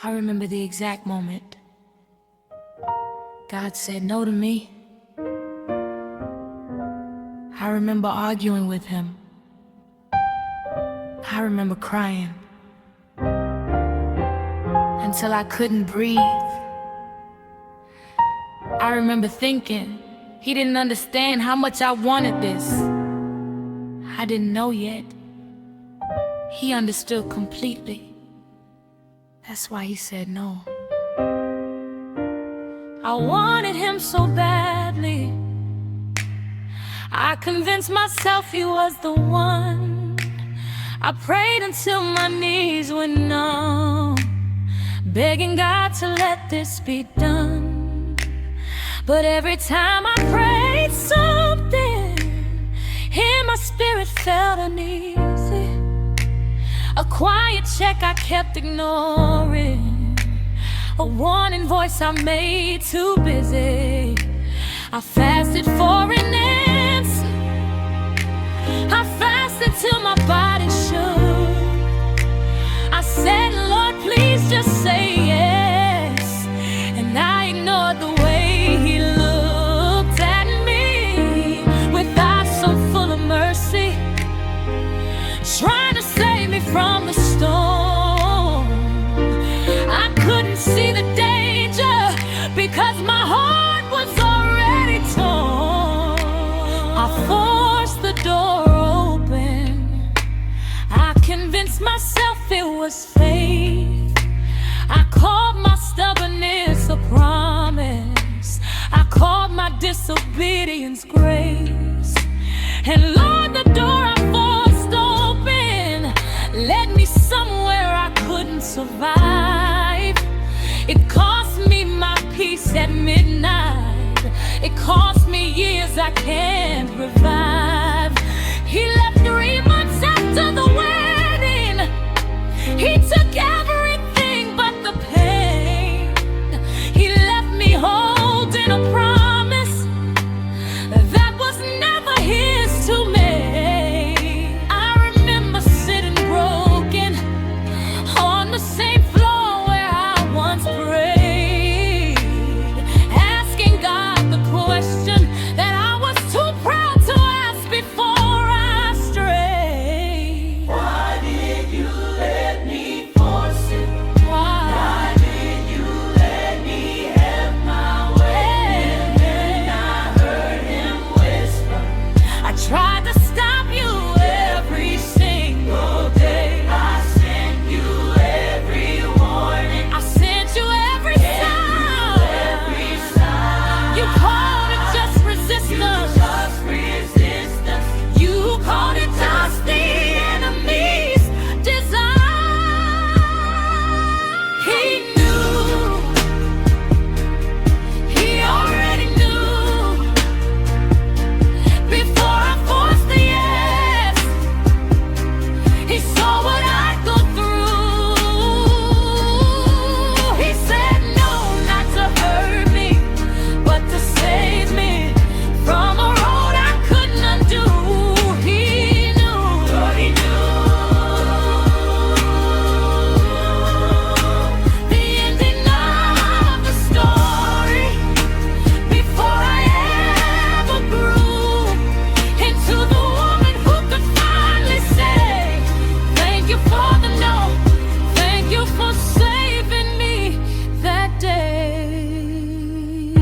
I remember the exact moment God said no to me. I remember arguing with him. I remember crying until I couldn't breathe. I remember thinking he didn't understand how much I wanted this. I didn't know yet. He understood completely. That's why he said no. I wanted him so badly. I convinced myself he was the one. I prayed until my knees went numb, begging God to let this be done. But every time I prayed, something in my spirit felt uneasy. A quiet check I kept ignoring, a warning voice I made too busy. I fasted for an answer. I fasted till my body shook. I said, Lord, please just say yes. And I ignored the way he looked at me with eyes so full of mercy, trying to save me from the storm. I couldn't see the danger because my heart was already torn. I forced the door open. I convinced myself it was faith. I called my stubbornness a promise. I called my disobedience grace. And Lord, the door I forced open led me somewhere I couldn't survive. It cost me my peace at midnight. It cost me years I can't revive. He left 3 months after the wedding. He took everything but the pain. He left me holding a promise that was never his to make. I remember sitting broken on the same floor where I once prayed, asking God the question that I was too proud to ask before I strayed. Why did you let me force it? Why did you let me have my way? And then I heard him whisper, I tried to stop you every single day. I sent you every warning, I sent you every sign. every sign. You called it just resistance. Just resistance. You called it just the enemy's design. He knew. He already knew. Before I forced the yes, he saw what I'd go through. He said no, not to hurt me, but to save me from a road I couldn't undo. He knew. But he knew The ending of the story before I ever grew into the woman who could finally say, thank you for the no, thank you for saving me that day.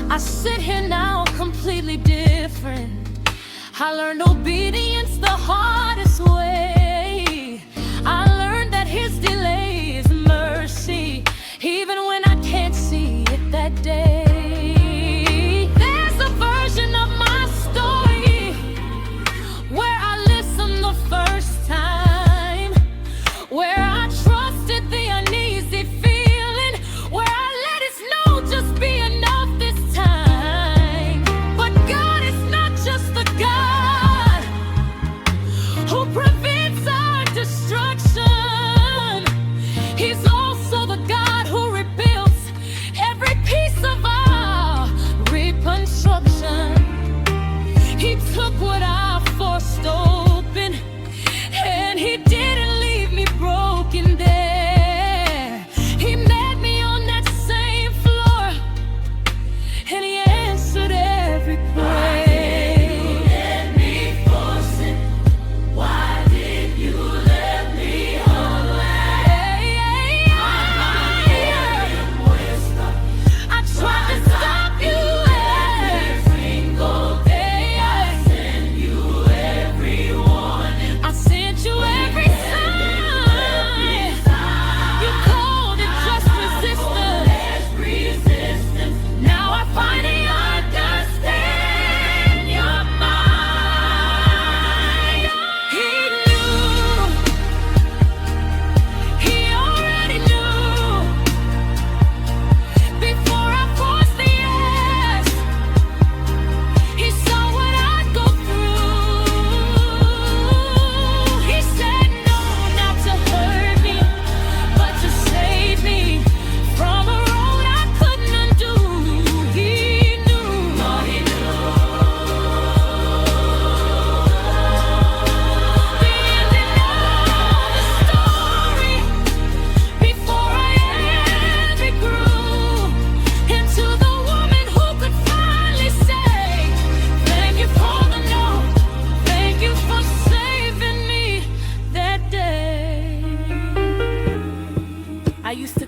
I sit here now completely different. I learned obedience the hardest way. I learned that his delay is mercy, even when I can't see it that day. There's a version of my story where I listened the first time, where I trusted the uneasy feeling, where I let his no just be enough this time. But God is not just the God who prevents our destruction. He's also the God who rebuilds every piece of our reconstruction. He took what I forced open, and he didn't leave me broken there.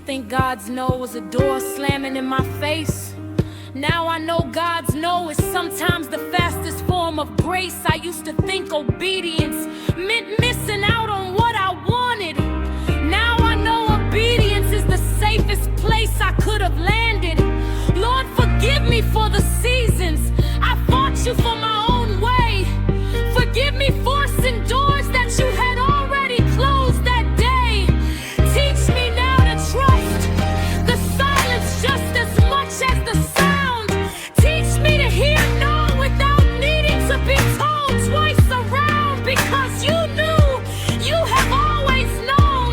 think God's no was a door slamming in my face. Now I know God's no is sometimes the fastest form of grace. I used to think obedience meant missing out on what I wanted. Now I know obedience is the safest place I could have landed. Lord, forgive me for the seasons I fought you for my own way. Forgive me forcing doors that you had already closed that day. Teach me now to trust the silence just as much as the sound. Teach me to hear no without needing to be told twice around, because you knew, you have always known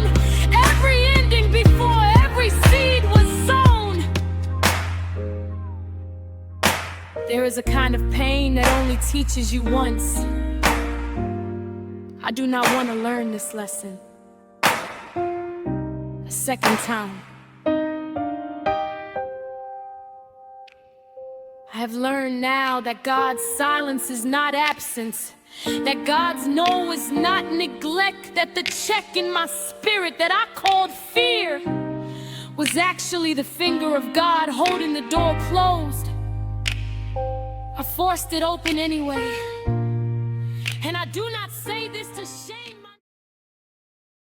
every ending before every seed was sown. There is a kind of pain that only teaches you once. I do not want to learn this lesson a second time. I have learned now that God's silence is not absence, that God's no is not neglect, that the check in my spirit that I called fear was actually the finger of God holding the door closed. I forced it open anyway.